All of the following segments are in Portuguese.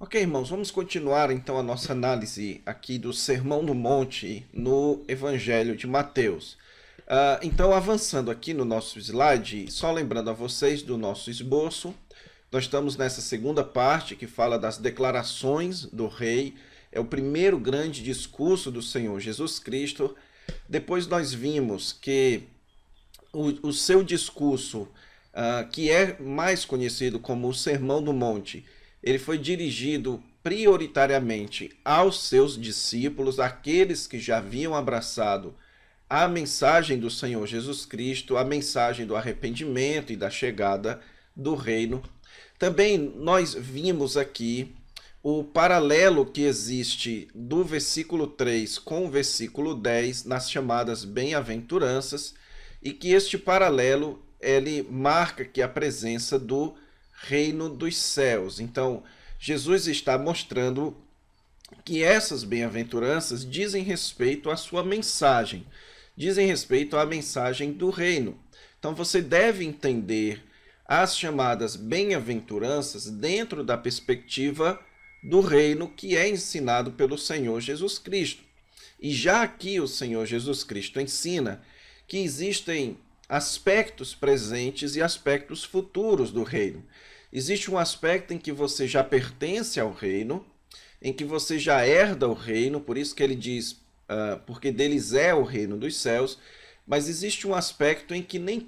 Ok, irmãos, vamos continuar então a nossa análise aqui do Sermão do Monte no Evangelho de Mateus. Então, avançando aqui no nosso slide, só lembrando a vocês do nosso esboço, nós estamos nessa segunda parte que fala das declarações do rei, é o primeiro grande discurso do Senhor Jesus Cristo. Depois nós vimos que o seu discurso, que é mais conhecido como o Sermão do Monte, ele foi dirigido prioritariamente aos seus discípulos, aqueles que já haviam abraçado a mensagem do Senhor Jesus Cristo, a mensagem do arrependimento e da chegada do reino. Também nós vimos aqui o paralelo que existe do versículo 3 com o versículo 10 nas chamadas bem-aventuranças, e que este paralelo ele marca que a presença do reino dos céus. Então, Jesus está mostrando que essas bem-aventuranças dizem respeito à sua mensagem, dizem respeito à mensagem do reino. Então, você deve entender as chamadas bem-aventuranças dentro da perspectiva do reino que é ensinado pelo Senhor Jesus Cristo. E já aqui o Senhor Jesus Cristo ensina que existem aspectos presentes e aspectos futuros do reino. Existe um aspecto em que você já pertence ao reino, em que você já herda o reino, por isso que ele diz, porque deles é o reino dos céus, mas existe um aspecto em que nem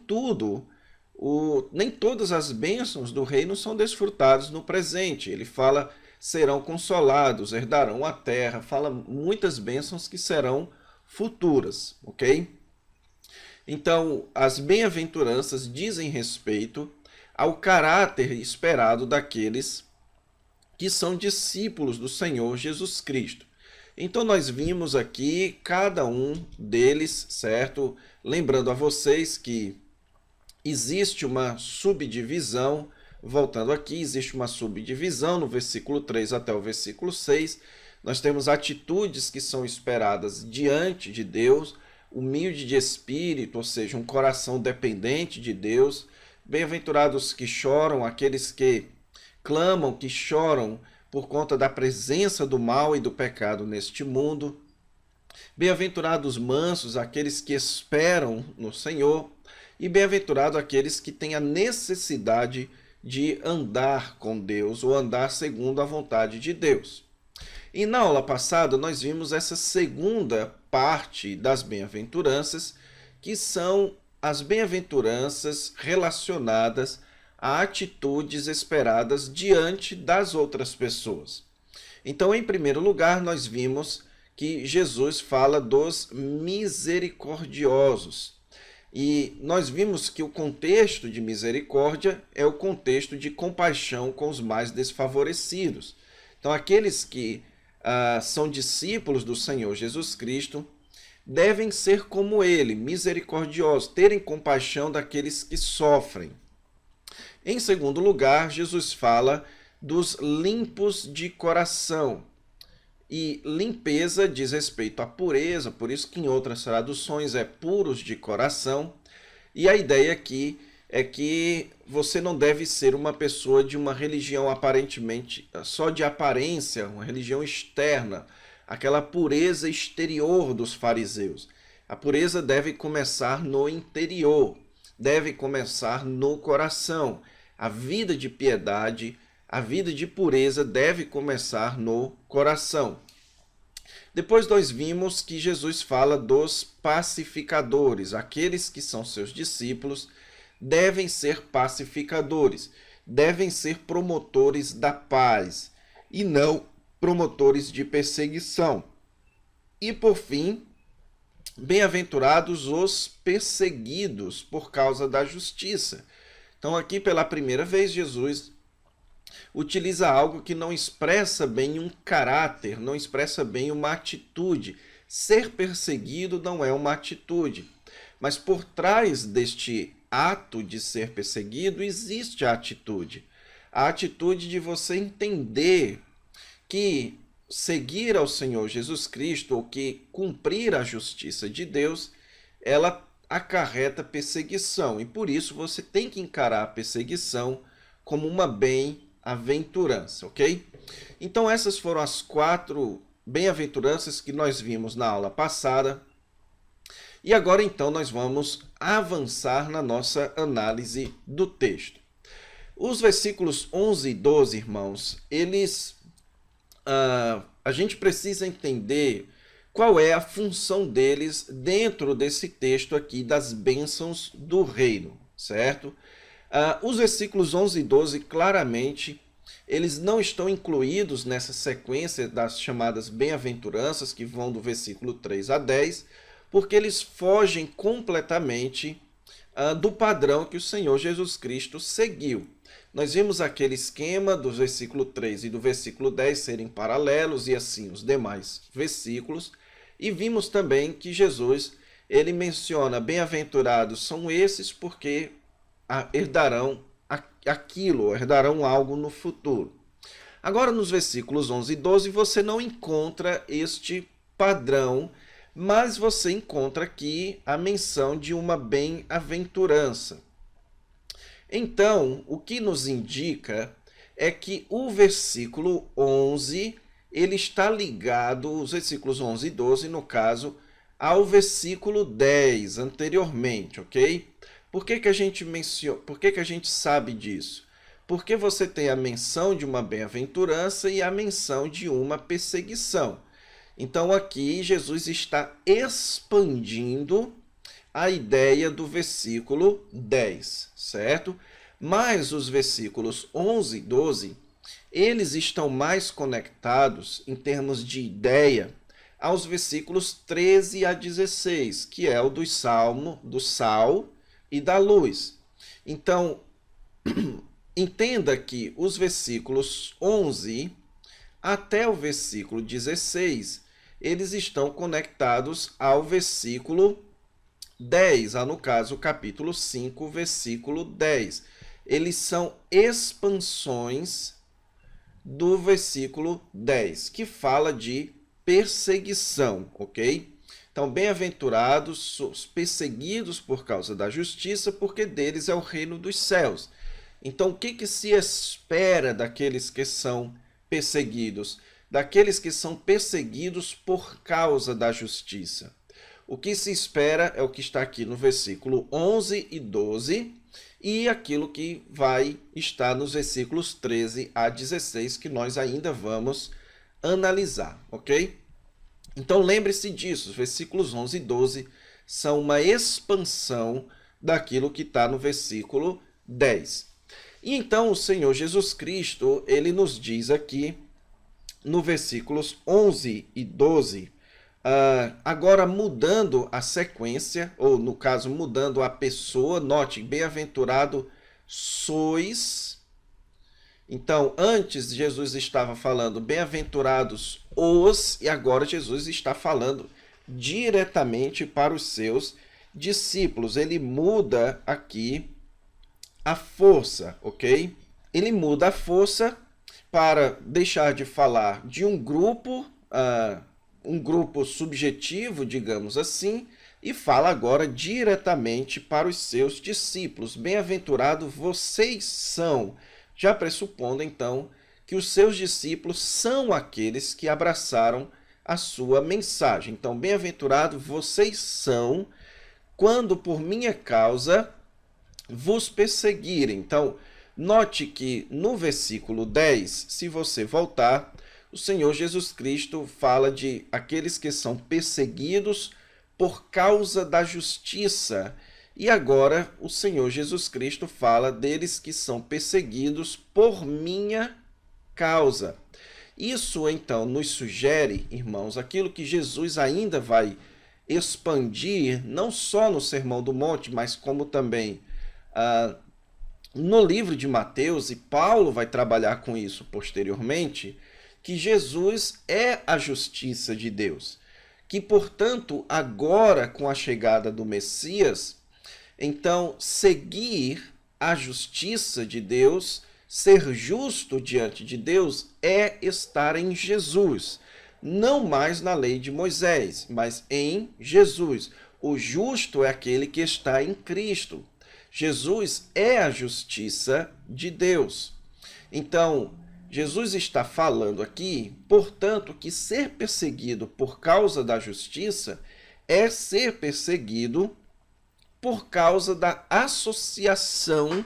todas as bênçãos do reino são desfrutadas no presente. Ele fala, serão consolados, herdarão a terra, fala muitas bênçãos que serão futuras, ok? Então, as bem-aventuranças dizem respeito ao caráter esperado daqueles que são discípulos do Senhor Jesus Cristo. Então, nós vimos aqui cada um deles, certo? Lembrando a vocês que existe uma subdivisão, voltando aqui, existe uma subdivisão no versículo 3 até o versículo 6. Nós temos atitudes que são esperadas diante de Deus, humilde de espírito, ou seja, um coração dependente de Deus. Bem-aventurados que choram, aqueles que clamam, que choram por conta da presença do mal e do pecado neste mundo. Bem-aventurados mansos, aqueles que esperam no Senhor. E bem-aventurados aqueles que têm a necessidade de andar com Deus, ou andar segundo a vontade de Deus. E na aula passada nós vimos essa segunda parte das bem-aventuranças, que são as bem-aventuranças relacionadas a atitudes esperadas diante das outras pessoas. Então, em primeiro lugar, nós vimos que Jesus fala dos misericordiosos. E nós vimos que o contexto de misericórdia é o contexto de compaixão com os mais desfavorecidos. Então, aqueles que são discípulos do Senhor Jesus Cristo devem ser como ele, misericordiosos, terem compaixão daqueles que sofrem. Em segundo lugar, Jesus fala dos limpos de coração. E limpeza diz respeito à pureza, por isso que em outras traduções é puros de coração. E a ideia aqui é que você não deve ser uma pessoa de uma religião aparentemente só de aparência, uma religião externa, aquela pureza exterior dos fariseus. A pureza deve começar no interior, deve começar no coração. A vida de piedade, a vida de pureza deve começar no coração. Depois nós vimos que Jesus fala dos pacificadores, aqueles que são seus discípulos devem ser pacificadores, devem ser promotores da paz e não promotores de perseguição. E por fim, bem-aventurados os perseguidos por causa da justiça. Então aqui pela primeira vez Jesus utiliza algo que não expressa bem um caráter, não expressa bem uma atitude. Ser perseguido não é uma atitude, mas por trás deste ato de ser perseguido existe a atitude de você entender que seguir ao Senhor Jesus Cristo, ou que cumprir a justiça de Deus, ela acarreta perseguição, e por isso você tem que encarar a perseguição como uma bem-aventurança, ok? Então essas foram as 4 bem-aventuranças que nós vimos na aula passada. E agora então nós vamos avançar na nossa análise do texto. Os versículos 11 e 12, irmãos, a gente precisa entender qual é a função deles dentro desse texto aqui das bênçãos do reino, certo? Os versículos 11 e 12, claramente, eles não estão incluídos nessa sequência das chamadas bem-aventuranças, que vão do versículo 3 a 10, porque eles fogem completamente do padrão que o Senhor Jesus Cristo seguiu. Nós vimos aquele esquema do versículo 3 e do versículo 10 serem paralelos e assim os demais versículos. E vimos também que Jesus, ele menciona, bem-aventurados são esses porque herdarão aquilo, herdarão algo no futuro. Agora, nos versículos 11 e 12, você não encontra este padrão, mas você encontra aqui a menção de uma bem-aventurança. Então, o que nos indica é que o versículo 11, ele está ligado, os versículos 11 e 12, no caso, ao versículo 10 anteriormente, ok? Por que a gente sabe disso? Porque você tem a menção de uma bem-aventurança e a menção de uma perseguição. Então, aqui, Jesus está expandindo a ideia do versículo 10, certo? Mas os versículos 11 e 12, eles estão mais conectados, em termos de ideia, aos versículos 13 a 16, que é o do sal e da luz. Então, entenda que os versículos 11 até o versículo 16, eles estão conectados ao versículo 10, no caso, o capítulo 5, versículo 10. Eles são expansões do versículo 10, que fala de perseguição, ok? Então, bem-aventurados os perseguidos por causa da justiça, porque deles é o reino dos céus. Então, o que se espera daqueles que são perseguidos? Daqueles que são perseguidos por causa da justiça. O que se espera é o que está aqui no versículo 11 e 12 e aquilo que vai estar nos versículos 13 a 16, que nós ainda vamos analisar, ok? Então, lembre-se disso, os versículos 11 e 12 são uma expansão daquilo que está no versículo 10. E então, o Senhor Jesus Cristo, ele nos diz aqui, no versículos 11 e 12, agora mudando a sequência, ou no caso mudando a pessoa, note, bem-aventurado sois. Então, antes Jesus estava falando bem-aventurados os, e agora Jesus está falando diretamente para os seus discípulos. Ele muda aqui a força, ok? Ele muda a força para deixar de falar de um grupo subjetivo, digamos assim, e fala agora diretamente para os seus discípulos. Bem-aventurado vocês são, já pressupondo então que os seus discípulos são aqueles que abraçaram a sua mensagem. Então, bem-aventurado vocês são quando por minha causa vos perseguirem. Então, note que no versículo 10, se você voltar, o Senhor Jesus Cristo fala de aqueles que são perseguidos por causa da justiça. E agora o Senhor Jesus Cristo fala deles que são perseguidos por minha causa. Isso, então, nos sugere, irmãos, aquilo que Jesus ainda vai expandir, não só no Sermão do Monte, mas como também no livro de Mateus, e Paulo vai trabalhar com isso posteriormente, que Jesus é a justiça de Deus. Que, portanto, agora, com a chegada do Messias, então, seguir a justiça de Deus, ser justo diante de Deus, é estar em Jesus. Não mais na lei de Moisés, mas em Jesus. O justo é aquele que está em Cristo. Jesus é a justiça de Deus. Então, Jesus está falando aqui, portanto, que ser perseguido por causa da justiça é ser perseguido por causa da associação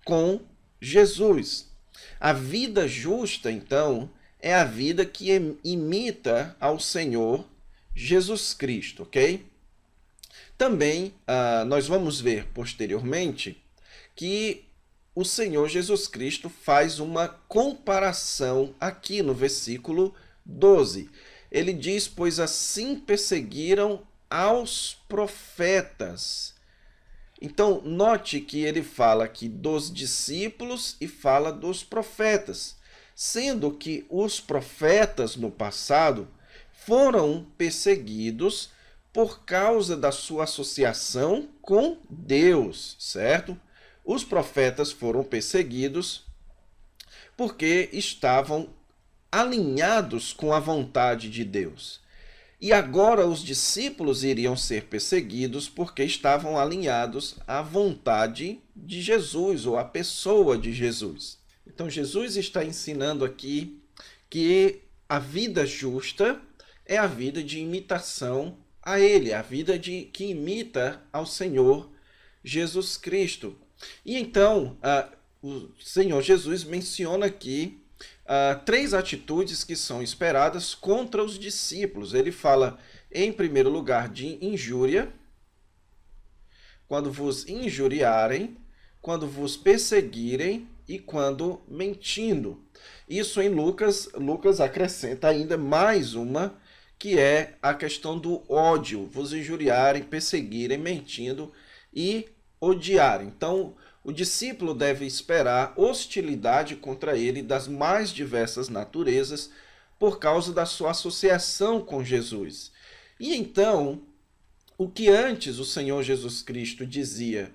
com Jesus. A vida justa, então, é a vida que imita ao Senhor Jesus Cristo, ok? Também nós vamos ver posteriormente que o Senhor Jesus Cristo faz uma comparação aqui no versículo 12. Ele diz, pois assim perseguiram aos profetas. Então, note que ele fala aqui dos discípulos e fala dos profetas, sendo que os profetas no passado foram perseguidos por causa da sua associação com Deus, certo? Os profetas foram perseguidos porque estavam alinhados com a vontade de Deus. E agora os discípulos iriam ser perseguidos porque estavam alinhados à vontade de Jesus, ou à pessoa de Jesus. Então Jesus está ensinando aqui que a vida justa é a vida de imitação a Ele, a vida que imita ao Senhor Jesus Cristo. E então, o Senhor Jesus menciona aqui três atitudes que são esperadas contra os discípulos. Ele fala, em primeiro lugar, de injúria, quando vos injuriarem, quando vos perseguirem e quando mentindo. Isso em Lucas acrescenta ainda mais uma, que é a questão do ódio, vos injuriarem, perseguirem, mentindo e odiarem. Então, o discípulo deve esperar hostilidade contra ele das mais diversas naturezas por causa da sua associação com Jesus. E então, o que antes o Senhor Jesus Cristo dizia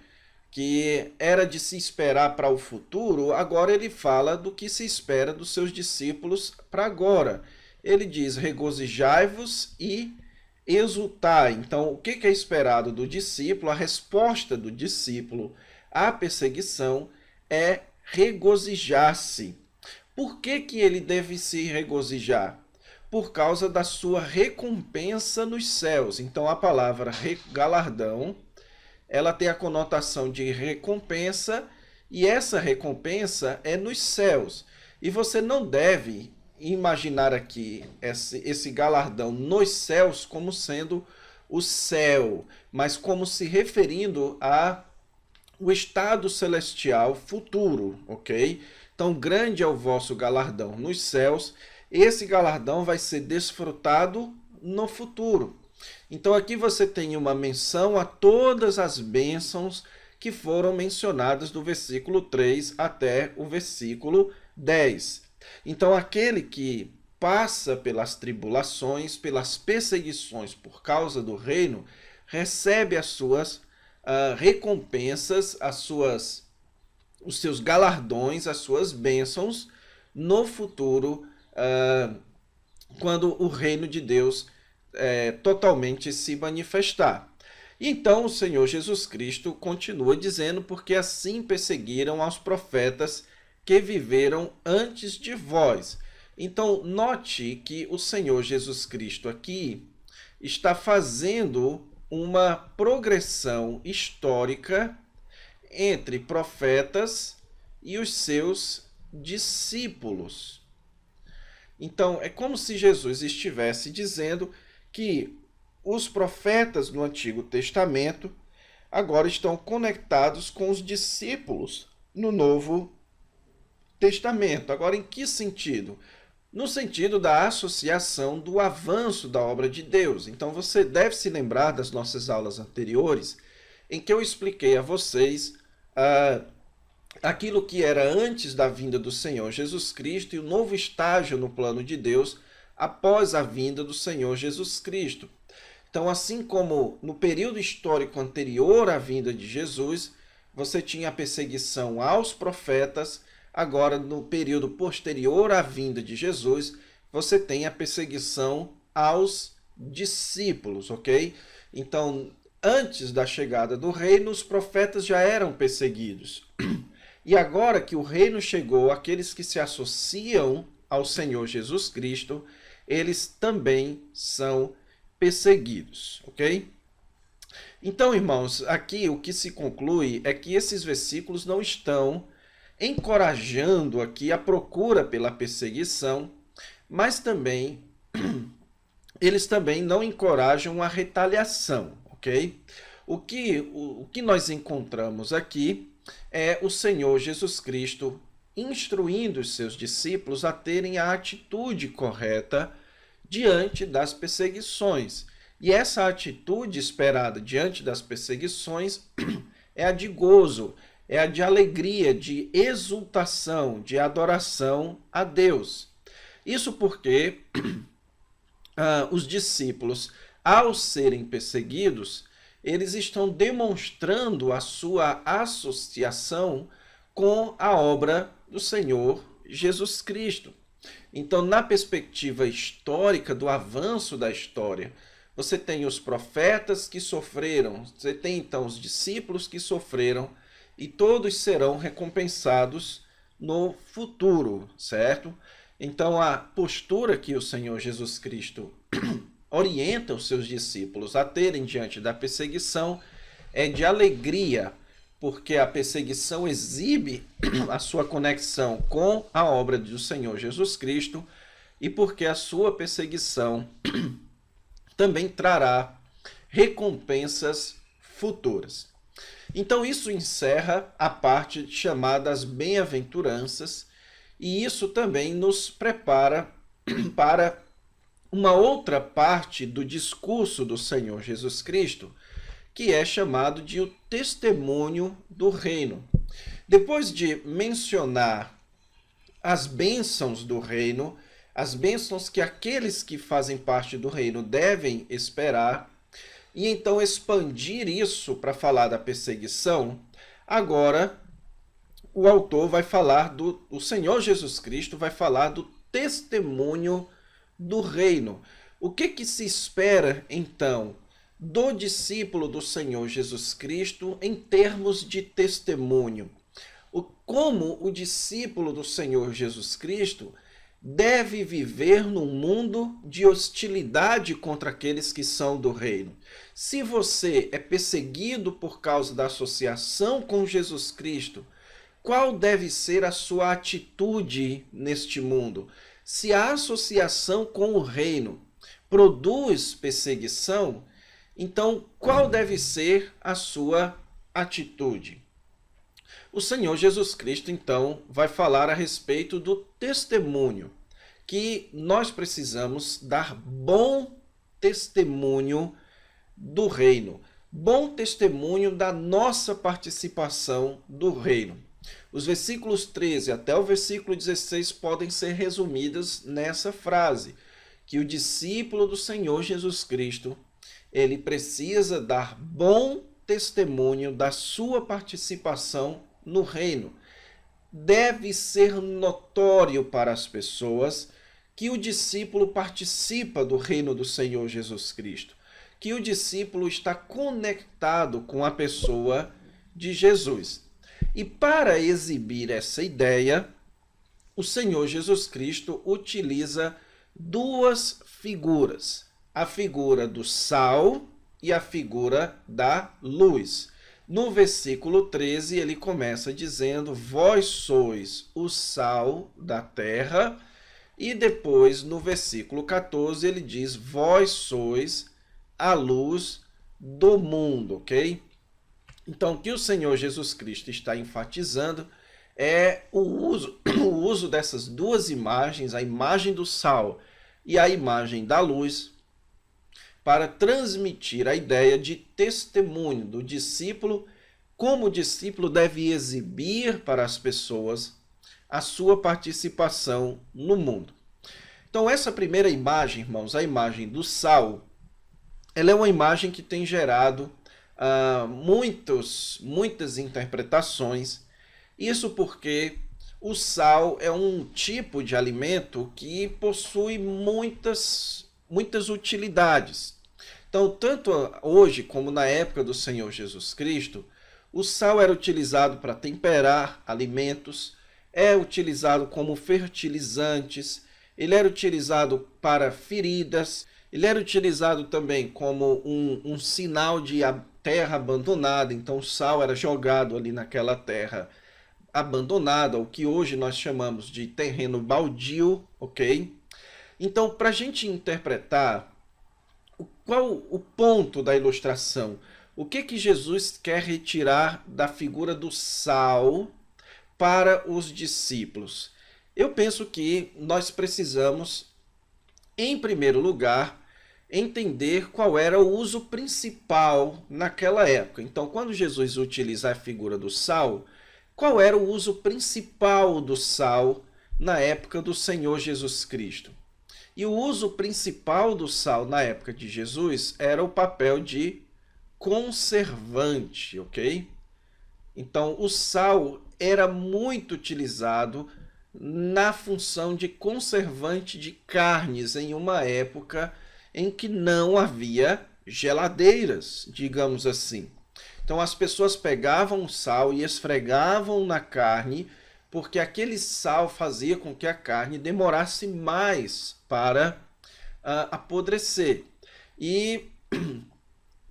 que era de se esperar para o futuro, agora ele fala do que se espera dos seus discípulos para agora. Ele diz, regozijai-vos e exultai. Então, o que é esperado do discípulo? A resposta do discípulo à perseguição é regozijar-se. Por que ele deve se regozijar? Por causa da sua recompensa nos céus. Então, a palavra galardão, ela tem a conotação de recompensa, e essa recompensa é nos céus. E você não deve imaginar aqui esse galardão nos céus como sendo o céu, mas como se referindo ao estado celestial futuro, ok? Então, grande é o vosso galardão nos céus. Esse galardão vai ser desfrutado no futuro. Então, aqui você tem uma menção a todas as bênçãos que foram mencionadas do versículo 3 até o versículo 10. Então, aquele que passa pelas tribulações, pelas perseguições por causa do reino, recebe as suas recompensas, os seus galardões, as suas bênçãos no futuro, quando o reino de Deus totalmente se manifestar. E então o Senhor Jesus Cristo continua dizendo, porque assim perseguiram aos profetas que viveram antes de vós. Então, note que o Senhor Jesus Cristo aqui está fazendo uma progressão histórica entre profetas e os seus discípulos. Então, é como se Jesus estivesse dizendo que os profetas do Antigo Testamento agora estão conectados com os discípulos no Novo Testamento. Agora, em que sentido? No sentido da associação do avanço da obra de Deus. Então, você deve se lembrar das nossas aulas anteriores, em que eu expliquei a vocês aquilo que era antes da vinda do Senhor Jesus Cristo e o novo estágio no plano de Deus após a vinda do Senhor Jesus Cristo. Então, assim como no período histórico anterior à vinda de Jesus, você tinha a perseguição aos profetas. Agora, no período posterior à vinda de Jesus, você tem a perseguição aos discípulos, ok? Então, antes da chegada do reino, os profetas já eram perseguidos. E agora que o reino chegou, aqueles que se associam ao Senhor Jesus Cristo, eles também são perseguidos, ok? Então, irmãos, aqui o que se conclui é que esses versículos não estão encorajando aqui a procura pela perseguição, mas também eles também não encorajam a retaliação, ok? O que nós encontramos aqui é o Senhor Jesus Cristo instruindo os seus discípulos a terem a atitude correta diante das perseguições. E essa atitude esperada diante das perseguições é a de gozo, é a de alegria, de exultação, de adoração a Deus. Isso porque os discípulos, ao serem perseguidos, eles estão demonstrando a sua associação com a obra do Senhor Jesus Cristo. Então, na perspectiva histórica do avanço da história, você tem os profetas que sofreram, você tem então os discípulos que sofreram, e todos serão recompensados no futuro, certo? Então, a postura que o Senhor Jesus Cristo orienta os seus discípulos a terem diante da perseguição é de alegria, porque a perseguição exibe a sua conexão com a obra do Senhor Jesus Cristo e porque a sua perseguição também trará recompensas futuras. Então, isso encerra a parte chamada as bem-aventuranças, e isso também nos prepara para uma outra parte do discurso do Senhor Jesus Cristo, que é chamado de o testemunho do reino. Depois de mencionar as bênçãos do reino, as bênçãos que aqueles que fazem parte do reino devem esperar, e então expandir isso para falar da perseguição, agora o autor vai falar o Senhor Jesus Cristo vai falar do testemunho do reino. O que se espera, então, do discípulo do Senhor Jesus Cristo em termos de testemunho? Como o discípulo do Senhor Jesus Cristo deve viver num mundo de hostilidade contra aqueles que são do reino. Se você é perseguido por causa da associação com Jesus Cristo, qual deve ser a sua atitude neste mundo? Se a associação com o reino produz perseguição, então qual deve ser a sua atitude? O Senhor Jesus Cristo, então, vai falar a respeito do testemunho, que nós precisamos dar bom testemunho do reino, bom testemunho da nossa participação do reino. Os versículos 13 até o versículo 16 podem ser resumidos nessa frase, que o discípulo do Senhor Jesus Cristo, ele precisa dar bom testemunho da sua participação no reino. Deve ser notório para as pessoas que o discípulo participa do reino do Senhor Jesus Cristo, que o discípulo está conectado com a pessoa de Jesus. E para exibir essa ideia, o Senhor Jesus Cristo utiliza duas figuras, a figura do sal e a figura da luz. No versículo 13, ele começa dizendo, vós sois o sal da terra, e depois, no versículo 14, ele diz, vós sois a luz do mundo, ok? Então, o que o Senhor Jesus Cristo está enfatizando é o uso dessas duas imagens, a imagem do sal e a imagem da luz, para transmitir a ideia de testemunho do discípulo, como o discípulo deve exibir para as pessoas a sua participação no mundo. Então, essa primeira imagem, irmãos, a imagem do sal, ela é uma imagem que tem gerado muitas interpretações. Isso porque o sal é um tipo de alimento que possui muitas utilidades. Então, tanto hoje como na época do Senhor Jesus Cristo, O sal era utilizado para temperar alimentos, é utilizado como fertilizantes, ele era utilizado para feridas, ele era utilizado também como um sinal de terra abandonada. Então o sal era jogado ali naquela terra abandonada, o que hoje nós chamamos de terreno baldio, ok? Então, para a gente interpretar qual o ponto da ilustração, o que Jesus quer retirar da figura do sal para os discípulos? Eu penso que nós precisamos, em primeiro lugar, entender qual era o uso principal naquela época. Então, quando Jesus utiliza a figura do sal, qual era o uso principal do sal na época do Senhor Jesus Cristo? E o uso principal do sal na época de Jesus era o papel de conservante, ok? Então, o sal era muito utilizado na função de conservante de carnes em uma época em que não havia geladeiras, digamos assim. Então as pessoas pegavam o sal e esfregavam na carne, porque aquele sal fazia com que a carne demorasse mais para apodrecer. E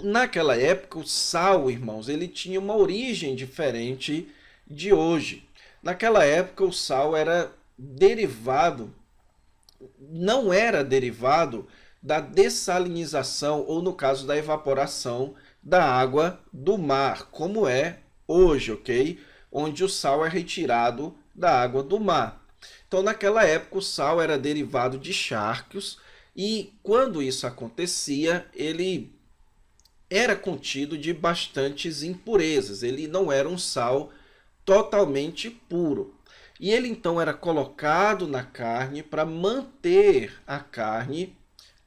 naquela época o sal, irmãos, ele tinha uma origem diferente de hoje. Naquela época o sal era derivado, não era derivado da dessalinização ou, no caso, da evaporação da água do mar, como é hoje, ok? Onde o sal é retirado da água do mar. Então, naquela época, o sal era derivado de charcos e, quando isso acontecia, ele era contido de bastantes impurezas. Ele não era um sal totalmente puro. E ele, então, era colocado na carne para manter a carne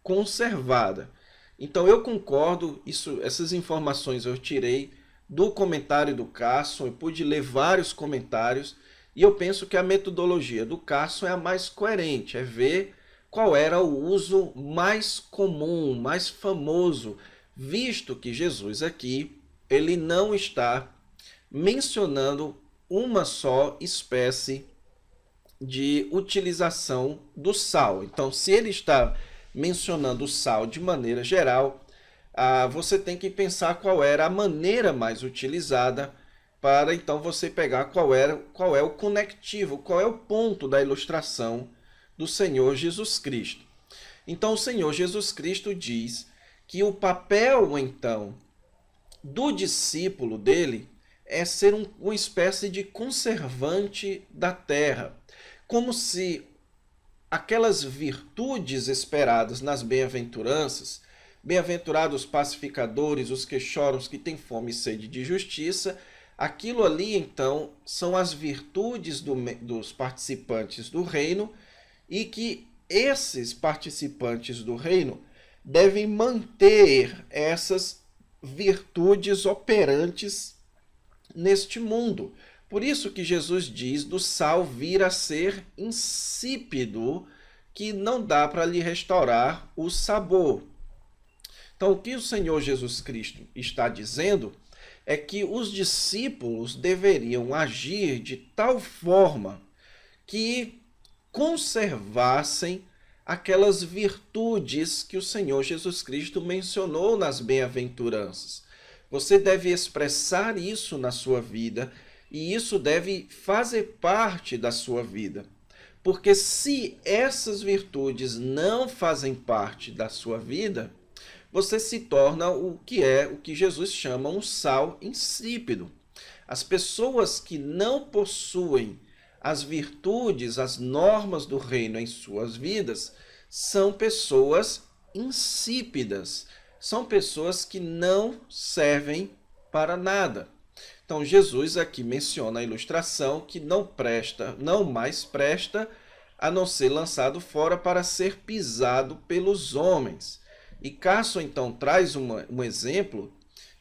conservada. Então eu concordo, essas informações eu tirei do comentário do Carson, eu pude ler vários comentários e eu penso que a metodologia do Carson é a mais coerente, é ver qual era o uso mais comum, mais famoso, visto que Jesus aqui, ele não está mencionando uma só espécie de utilização do sal. Então, se ele está mencionando o sal de maneira geral, você tem que pensar qual era a maneira mais utilizada para então você pegar qual é o conectivo, qual é o ponto da ilustração do Senhor Jesus Cristo. Então o Senhor Jesus Cristo diz que o papel então do discípulo dele é ser uma espécie de conservante da terra, como se aquelas virtudes esperadas nas bem-aventuranças, bem-aventurados os pacificadores, os que choram, os que têm fome e sede de justiça, aquilo ali então são as virtudes dos participantes do reino e que esses participantes do reino devem manter essas virtudes operantes neste mundo. Por isso que Jesus diz do sal vir a ser insípido, que não dá para lhe restaurar o sabor. Então, o que o Senhor Jesus Cristo está dizendo é que os discípulos deveriam agir de tal forma que conservassem aquelas virtudes que o Senhor Jesus Cristo mencionou nas bem-aventuranças. Você deve expressar isso na sua vida, e isso deve fazer parte da sua vida. Porque se essas virtudes não fazem parte da sua vida, você se torna o que Jesus chama um sal insípido. As pessoas que não possuem as virtudes, as normas do reino em suas vidas, são pessoas insípidas. São pessoas que não servem para nada. Então Jesus aqui menciona a ilustração que não mais presta, a não ser lançado fora para ser pisado pelos homens. E Carson então traz um exemplo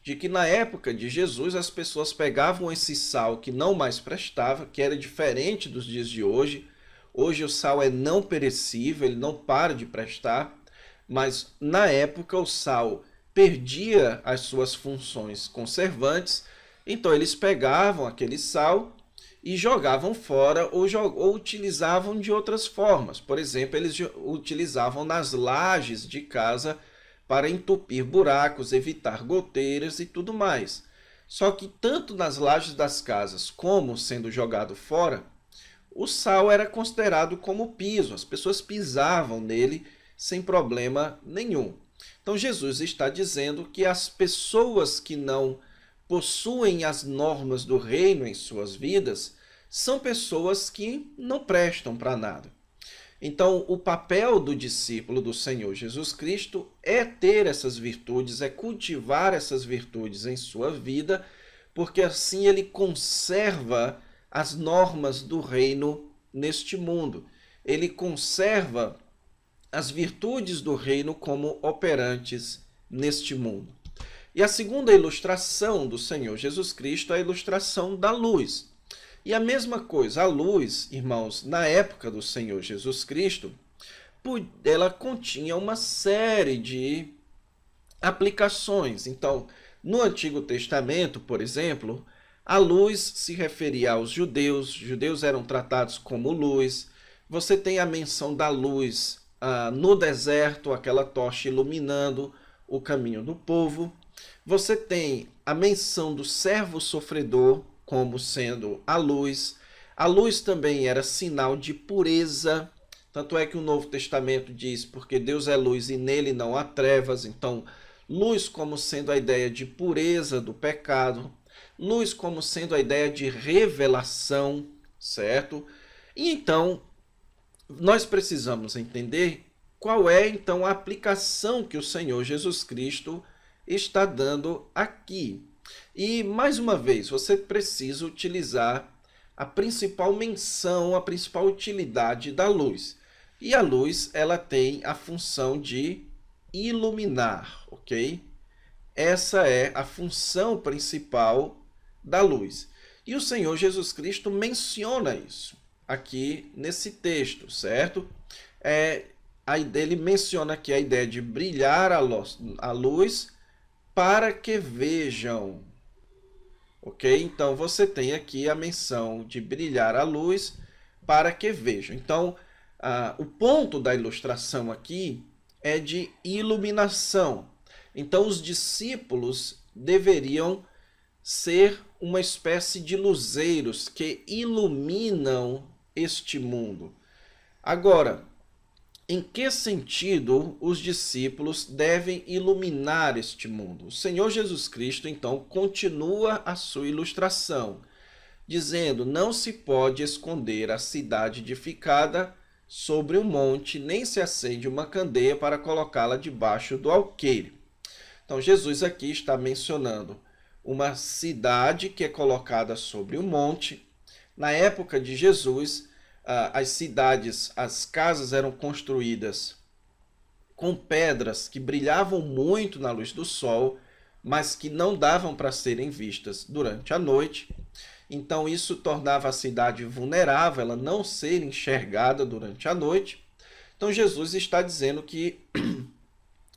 de que na época de Jesus as pessoas pegavam esse sal que não mais prestava, que era diferente dos dias de hoje. Hoje o sal é não perecível, ele não para de prestar, mas na época o sal perdia as suas funções conservantes Então eles pegavam aquele sal e jogavam fora ou utilizavam de outras formas. Por exemplo, eles utilizavam nas lajes de casa para entupir buracos, evitar goteiras e tudo mais. Só que tanto nas lajes das casas como sendo jogado fora, o sal era considerado como piso. As pessoas pisavam nele sem problema nenhum. Então Jesus está dizendo que as pessoas que não possuem as normas do reino em suas vidas são pessoas que não prestam para nada. Então, o papel do discípulo do Senhor Jesus Cristo é ter essas virtudes, é cultivar essas virtudes em sua vida, porque assim ele conserva as normas do reino neste mundo. Ele conserva as virtudes do reino como operantes neste mundo. E a segunda ilustração do Senhor Jesus Cristo é a ilustração da luz. E a mesma coisa, a luz, irmãos, na época do Senhor Jesus Cristo, ela continha uma série de aplicações. Então, no Antigo Testamento, por exemplo, a luz se referia aos judeus eram tratados como luz. Você tem a menção da luz no deserto, aquela tocha iluminando o caminho do povo. Você tem a menção do servo sofredor como sendo a luz. A luz também era sinal de pureza. Tanto é que o Novo Testamento diz, porque Deus é luz e nele não há trevas. Então, luz como sendo a ideia de pureza do pecado. Luz como sendo a ideia de revelação, certo? E então, nós precisamos entender qual é então a aplicação que o Senhor Jesus Cristo está dando aqui. E, mais uma vez, você precisa utilizar a principal menção, a principal utilidade da luz. E a luz, ela tem a função de iluminar, ok? Essa é a função principal da luz. E o Senhor Jesus Cristo menciona isso aqui nesse texto, certo? Ele menciona aqui a ideia de brilhar a luz para que vejam. Ok? Então, você tem aqui a menção de brilhar a luz para que vejam. Então, o ponto da ilustração aqui é de iluminação. Então, os discípulos deveriam ser uma espécie de luzeiros que iluminam este mundo. Agora, em que sentido os discípulos devem iluminar este mundo? O Senhor Jesus Cristo, então, continua a sua ilustração, dizendo: não se pode esconder a cidade edificada sobre um monte, nem se acende uma candeia para colocá-la debaixo do alqueire. Então, Jesus aqui está mencionando uma cidade que é colocada sobre um monte. Na época de Jesus, as cidades, as casas eram construídas com pedras que brilhavam muito na luz do sol, mas que não davam para serem vistas durante a noite. Então isso tornava a cidade vulnerável, ela não ser enxergada durante a noite. Então Jesus está dizendo que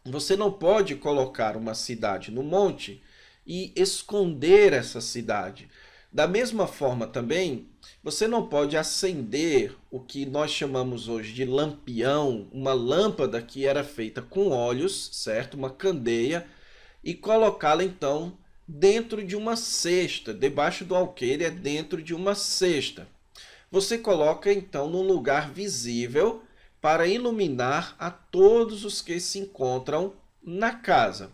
você não pode colocar uma cidade no monte e esconder essa cidade. Da mesma forma também, você não pode acender o que nós chamamos hoje de lampião, uma lâmpada que era feita com óleos, certo? Uma candeia, e colocá-la então dentro de uma cesta, debaixo do alqueire é dentro de uma cesta. Você coloca então num lugar visível para iluminar a todos os que se encontram na casa.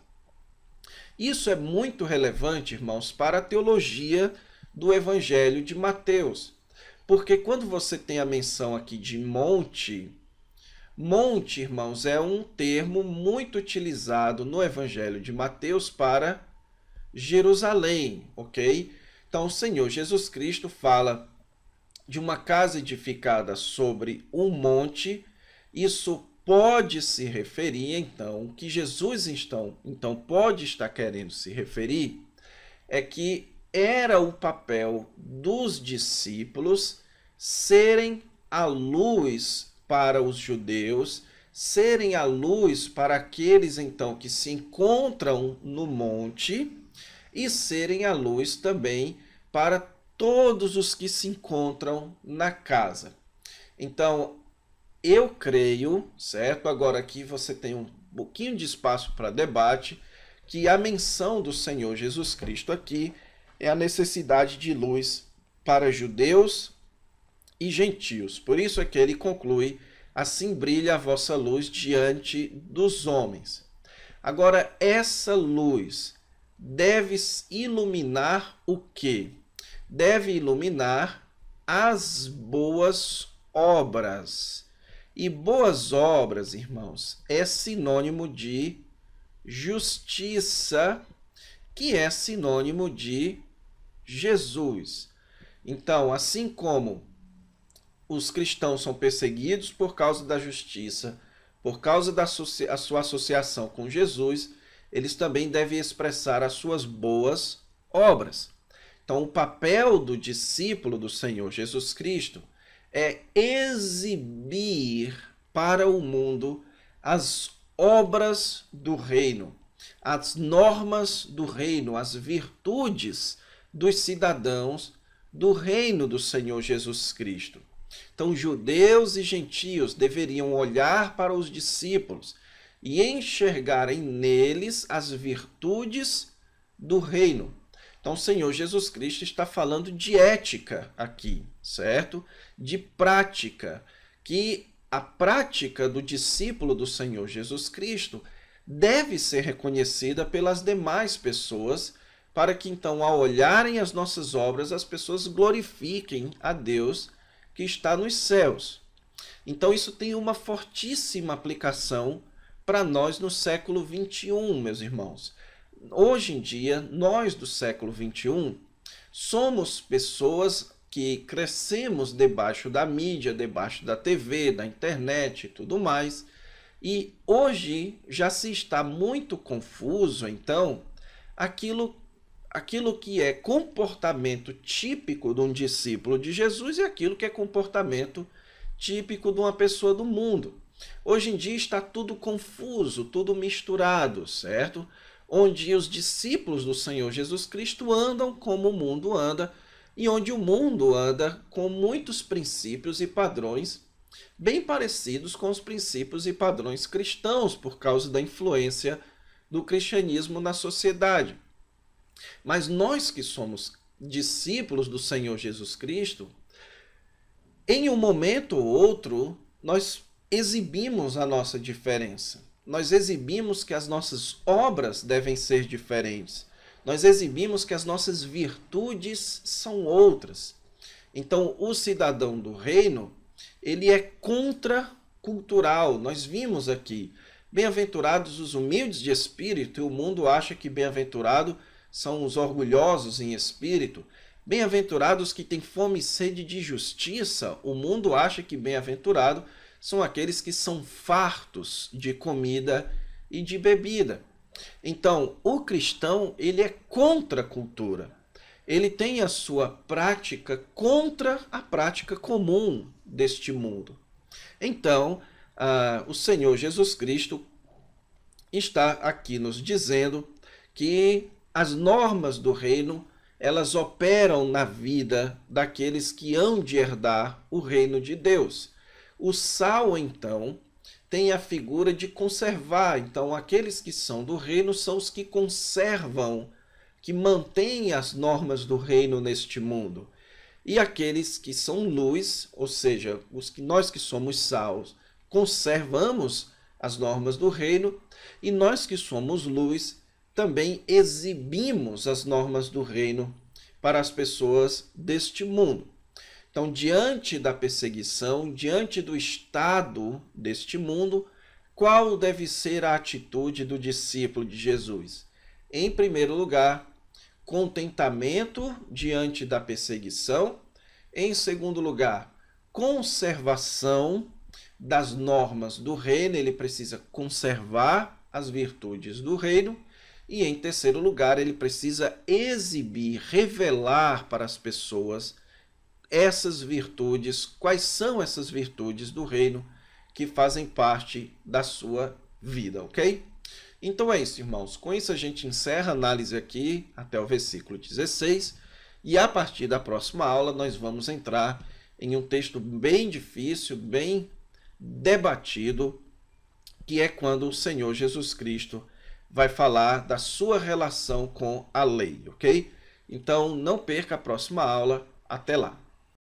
Isso é muito relevante, irmãos, para a teologia do Evangelho de Mateus. Porque quando você tem a menção aqui de monte, monte, irmãos, é um termo muito utilizado no Evangelho de Mateus para Jerusalém, ok? Então, o Senhor Jesus Cristo fala de uma casa edificada sobre um monte. Isso pode se referir, então, o que Jesus então pode estar querendo se referir é que era o papel dos discípulos serem a luz para os judeus, serem a luz para aqueles então que se encontram no monte. e serem a luz também para todos os que se encontram na casa. Então, eu creio, certo? Agora aqui você tem um pouquinho de espaço para debate, que a menção do Senhor Jesus Cristo aqui é a necessidade de luz para judeus e gentios. Por isso é que ele conclui: assim brilha a vossa luz diante dos homens. Agora, essa luz deve iluminar o quê? Deve iluminar as boas obras. E boas obras, irmãos, é sinônimo de justiça, que é sinônimo de Jesus. Então, assim como os cristãos são perseguidos por causa da justiça, por causa da sua associação com Jesus, eles também devem expressar as suas boas obras. Então, o papel do discípulo do Senhor Jesus Cristo é exibir para o mundo as obras do reino, as normas do reino, as virtudes dos cidadãos do reino do Senhor Jesus Cristo. Então, judeus e gentios deveriam olhar para os discípulos e enxergarem neles as virtudes do reino. Então, o Senhor Jesus Cristo está falando de ética aqui, certo? De prática, que a prática do discípulo do Senhor Jesus Cristo deve ser reconhecida pelas demais pessoas, para que então, ao olharem as nossas obras, as pessoas glorifiquem a Deus que está nos céus. Então, isso tem uma fortíssima aplicação para nós no século XXI, meus irmãos. Hoje em dia, nós do século XXI somos pessoas que crescemos debaixo da mídia, debaixo da TV, da internet e tudo mais. E hoje já se está muito confuso, então, aquilo que é comportamento típico de um discípulo de Jesus e aquilo que é comportamento típico de uma pessoa do mundo. Hoje em dia está tudo confuso, tudo misturado, certo? Onde os discípulos do Senhor Jesus Cristo andam como o mundo anda, e onde o mundo anda com muitos princípios e padrões bem parecidos com os princípios e padrões cristãos, por causa da influência do cristianismo na sociedade. Mas nós que somos discípulos do Senhor Jesus Cristo, em um momento ou outro, nós exibimos a nossa diferença. Nós exibimos que as nossas obras devem ser diferentes. Nós exibimos que as nossas virtudes são outras. Então, o cidadão do reino, ele é contracultural. Nós vimos aqui: bem-aventurados os humildes de espírito, e o mundo acha que bem-aventurado são os orgulhosos em espírito. Bem-aventurados que têm fome e sede de justiça, o mundo acha que bem-aventurado são aqueles que são fartos de comida e de bebida. Então, o cristão, ele é contra a cultura. Ele tem a sua prática contra a prática comum deste mundo. Então, o Senhor Jesus Cristo está aqui nos dizendo que as normas do reino, elas operam na vida daqueles que hão de herdar o reino de Deus. O sal, então, tem a figura de conservar. Então, aqueles que são do reino são os que conservam, que mantêm as normas do reino neste mundo. E aqueles que são luz, ou seja, nós que somos sal, conservamos as normas do reino, e nós que somos luz também exibimos as normas do reino para as pessoas deste mundo. Então, diante da perseguição, diante do estado deste mundo, qual deve ser a atitude do discípulo de Jesus? Em primeiro lugar, contentamento diante da perseguição. Em segundo lugar, conservação das normas do reino. Ele precisa conservar as virtudes do reino. E em terceiro lugar, ele precisa exibir, revelar para as pessoas essas virtudes, quais são essas virtudes do reino que fazem parte da sua vida, ok? Então é isso, irmãos. Com isso a gente encerra a análise aqui até o versículo 16. E a partir da próxima aula nós vamos entrar em um texto bem difícil, bem debatido, que é quando o Senhor Jesus Cristo vai falar da sua relação com a lei, ok? Então não perca a próxima aula. Até lá!